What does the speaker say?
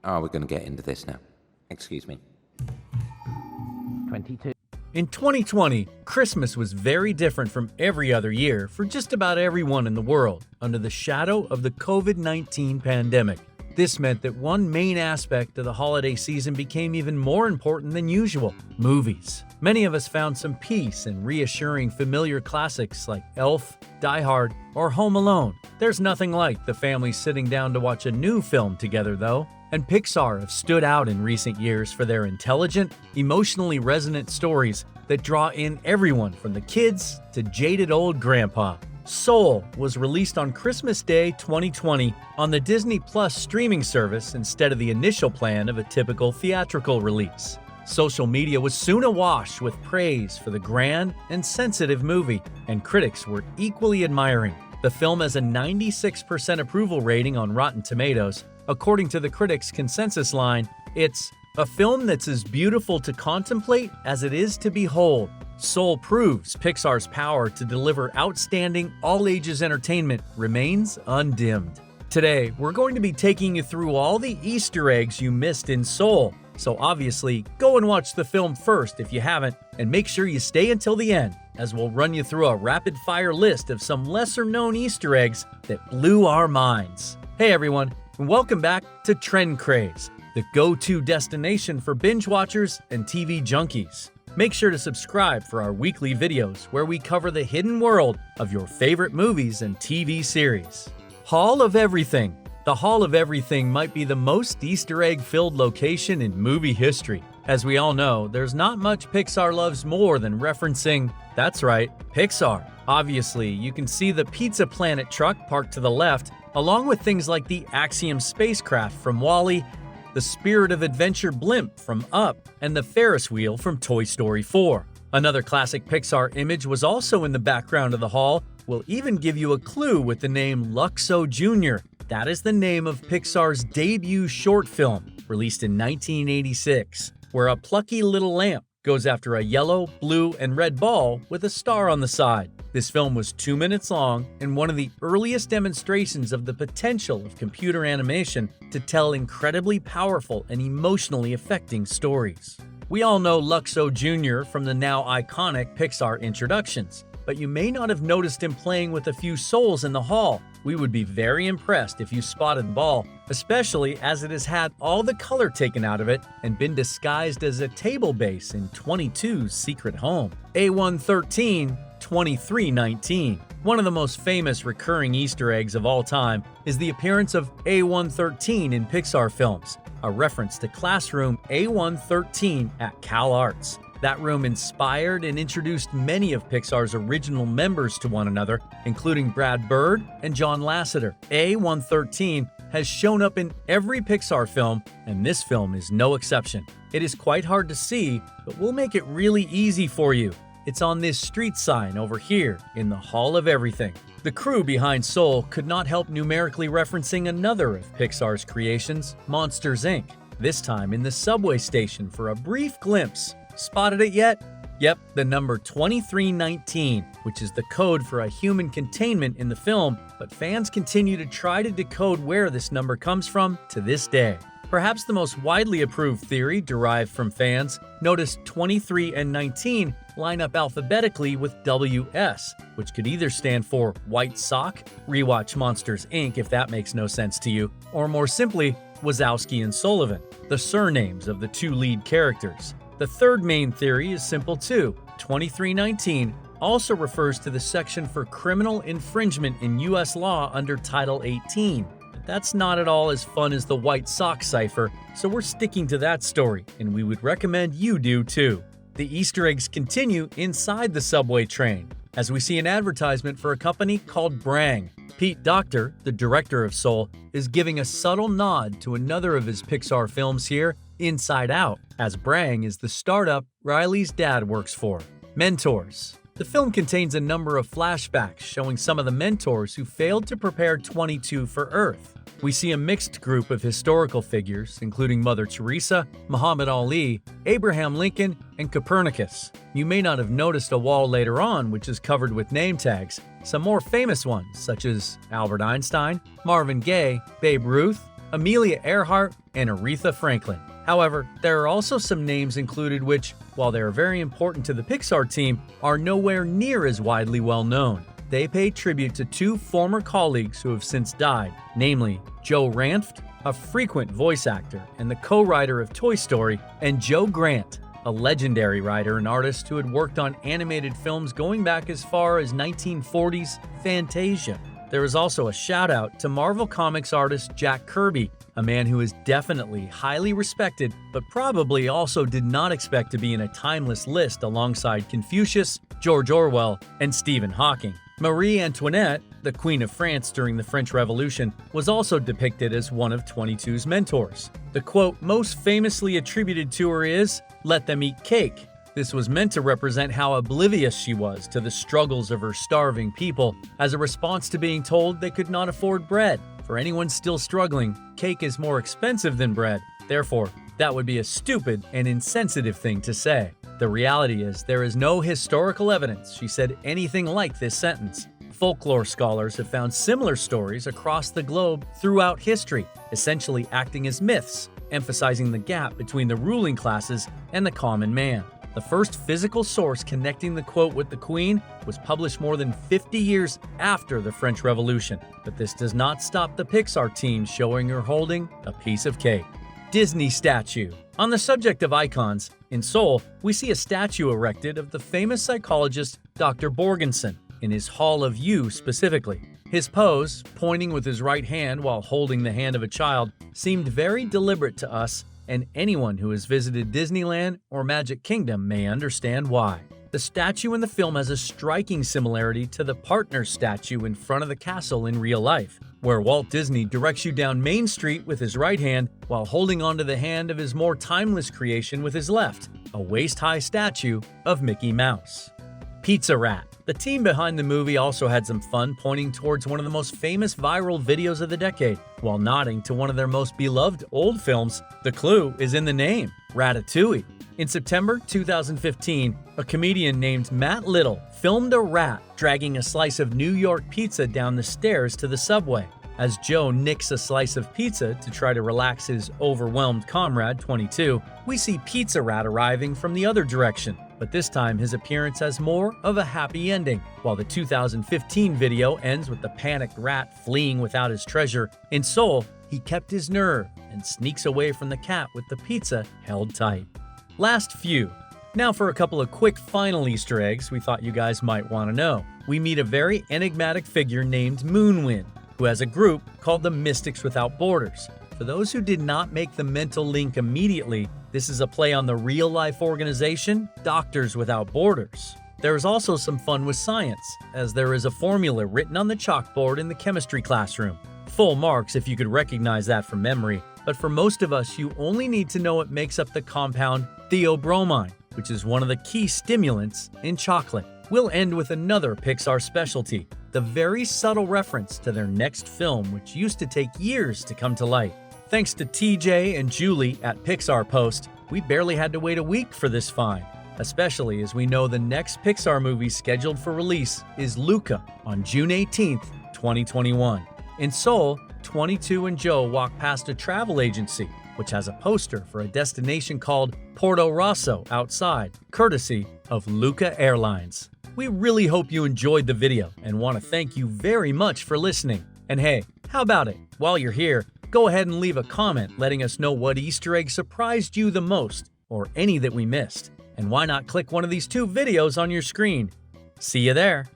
Oh, we're going to get into this now. Excuse me. 22. In 2020, Christmas was very different from every other year for just about everyone in the world under the shadow of the COVID-19 pandemic. This meant that one main aspect of the holiday season became even more important than usual: movies. Many of us found some peace in reassuring familiar classics like Elf, Die Hard, or Home Alone. There's nothing like the family sitting down to watch a new film together, though. And Pixar have stood out in recent years for their intelligent, emotionally resonant stories that draw in everyone from the kids to jaded old grandpa. Soul was released on Christmas Day 2020 on the Disney Plus streaming service instead of the initial plan of a typical theatrical release. Social media was soon awash with praise for the grand and sensitive movie, and critics were equally admiring. The film has a 96% approval rating on Rotten Tomatoes. According to the critics' consensus line, it's a film that's as beautiful to contemplate as it is to behold. Soul proves Pixar's power to deliver outstanding, all-ages entertainment remains undimmed. Today, we're going to be taking you through all the Easter eggs you missed in Soul. So obviously, go and watch the film first if you haven't, and make sure you stay until the end, as we'll run you through a rapid-fire list of some lesser-known Easter eggs that blew our minds. Hey everyone, and welcome back to Trendcraze, the go-to destination for binge watchers and TV junkies. Make sure to subscribe for our weekly videos where we cover the hidden world of your favorite movies and TV series. Hall of Everything. The Hall of Everything might be the most Easter egg-filled location in movie history. As we all know, there's not much Pixar loves more than referencing, that's right, Pixar. Obviously, you can see the Pizza Planet truck parked to the left, along with things like the Axiom spacecraft from WALL-E, the Spirit of Adventure blimp from Up, and the Ferris wheel from Toy Story 4. Another classic Pixar image was also in the background of the hall. We'll even give you a clue with the name Luxo Jr. That is the name of Pixar's debut short film, released in 1986, where a plucky little lamp goes after a yellow, blue, and red ball with a star on the side. This film was 2 minutes long and one of the earliest demonstrations of the potential of computer animation to tell incredibly powerful and emotionally affecting stories. We all know Luxo Jr. from the now iconic Pixar introductions, but you may not have noticed him playing with a few souls in the hall. We would be very impressed if you spotted the ball, especially as it has had all the color taken out of it and been disguised as a table base in 22's secret home. A113 2319. One of the most famous recurring Easter eggs of all time is the appearance of A113 in Pixar films, a reference to classroom A113 at Cal Arts. That room inspired and introduced many of Pixar's original members to one another, including Brad Bird and John Lasseter. A113 has shown up in every Pixar film, and this film is no exception. It is quite hard to see, but we'll make it really easy for you. It's on this street sign over here in the Hall of Everything. The crew behind Soul could not help numerically referencing another of Pixar's creations, Monsters, Inc., this time in the subway station for a brief glimpse. Spotted it yet? Yep, the number 2319, which is the code for a human containment in the film, but fans continue to try to decode where this number comes from to this day. Perhaps the most widely approved theory derived from fans noticed 23 and 19 line up alphabetically with WS, which could either stand for White Sock, rewatch Monsters, Inc. if that makes no sense to you, or more simply, Wazowski and Sullivan, the surnames of the two lead characters. The third main theory is simple too. 2319 also refers to the section for criminal infringement in U.S. law under Title 18. But that's not at all as fun as the White Sox cipher, so we're sticking to that story, and we would recommend you do too. The Easter eggs continue inside the subway train, as we see an advertisement for a company called Brang. Pete Docter, the director of Soul, is giving a subtle nod to another of his Pixar films here, Inside Out, as Brang is the startup Riley's dad works for. Mentors. The film contains a number of flashbacks showing some of the mentors who failed to prepare 22 for Earth. We see a mixed group of historical figures, including Mother Teresa, Muhammad Ali, Abraham Lincoln, and Copernicus. You may not have noticed a wall later on which is covered with name tags. Some more famous ones, such as Albert Einstein, Marvin Gaye, Babe Ruth, Amelia Earhart, and Aretha Franklin. However, there are also some names included which, while they are very important to the Pixar team, are nowhere near as widely well known. They pay tribute to two former colleagues who have since died, namely Joe Ranft, a frequent voice actor and the co-writer of Toy Story, and Joe Grant, a legendary writer and artist who had worked on animated films going back as far as 1940's Fantasia. There is also a shout-out to Marvel Comics artist Jack Kirby, a man who is definitely highly respected, but probably also did not expect to be in a timeless list alongside Confucius, George Orwell, and Stephen Hawking. Marie Antoinette, the Queen of France during the French Revolution, was also depicted as one of 22's mentors. The quote most famously attributed to her is, "Let them eat cake." This was meant to represent how oblivious she was to the struggles of her starving people as a response to being told they could not afford bread. For anyone still struggling, cake is more expensive than bread. Therefore, that would be a stupid and insensitive thing to say. The reality is, there is no historical evidence she said anything like this sentence. Folklore scholars have found similar stories across the globe throughout history, essentially acting as myths, emphasizing the gap between the ruling classes and the common man. The first physical source connecting the quote with the Queen was published more than 50 years after the French Revolution, but this does not stop the Pixar team showing her holding a piece of cake. Disney statue. On the subject of icons, in Seoul, we see a statue erected of the famous psychologist Dr. Borgenson, in his Hall of You specifically. His pose, pointing with his right hand while holding the hand of a child, seemed very deliberate to us, and anyone who has visited Disneyland or Magic Kingdom may understand why. The statue in the film has a striking similarity to the partner statue in front of the castle in real life, where Walt Disney directs you down Main Street with his right hand while holding onto the hand of his more timeless creation with his left, a waist-high statue of Mickey Mouse. Pizza Rat. The team behind the movie also had some fun pointing towards one of the most famous viral videos of the decade, while nodding to one of their most beloved old films. The clue is in the name, Ratatouille. In September 2015, a comedian named Matt Little filmed a rat dragging a slice of New York pizza down the stairs to the subway. As Joe nicks a slice of pizza to try to relax his overwhelmed comrade, 22, we see Pizza Rat arriving from the other direction. But this time his appearance has more of a happy ending. While the 2015 video ends with the panicked rat fleeing without his treasure, in Seoul, he kept his nerve and sneaks away from the cat with the pizza held tight. Last few. Now for a couple of quick final Easter eggs we thought you guys might want to know. We meet a very enigmatic figure named Moonwind, who has a group called the Mystics Without Borders. For those who did not make the mental link immediately, this is a play on the real-life organization, Doctors Without Borders. There is also some fun with science, as there is a formula written on the chalkboard in the chemistry classroom. Full marks if you could recognize that from memory, but for most of us, you only need to know what makes up the compound theobromine, which is one of the key stimulants in chocolate. We'll end with another Pixar specialty, the very subtle reference to their next film, which used to take years to come to light. Thanks to TJ and Julie at Pixar Post, we barely had to wait a week for this find, especially as we know the next Pixar movie scheduled for release is Luca on June 18th, 2021. In Seoul, 22 and Joe walk past a travel agency, which has a poster for a destination called Porto Rosso outside, courtesy of Luca Airlines. We really hope you enjoyed the video and want to thank you very much for listening. And hey, how about it? While you're here, go ahead and leave a comment letting us know what Easter egg surprised you the most, or any that we missed. And why not click one of these two videos on your screen? See you there!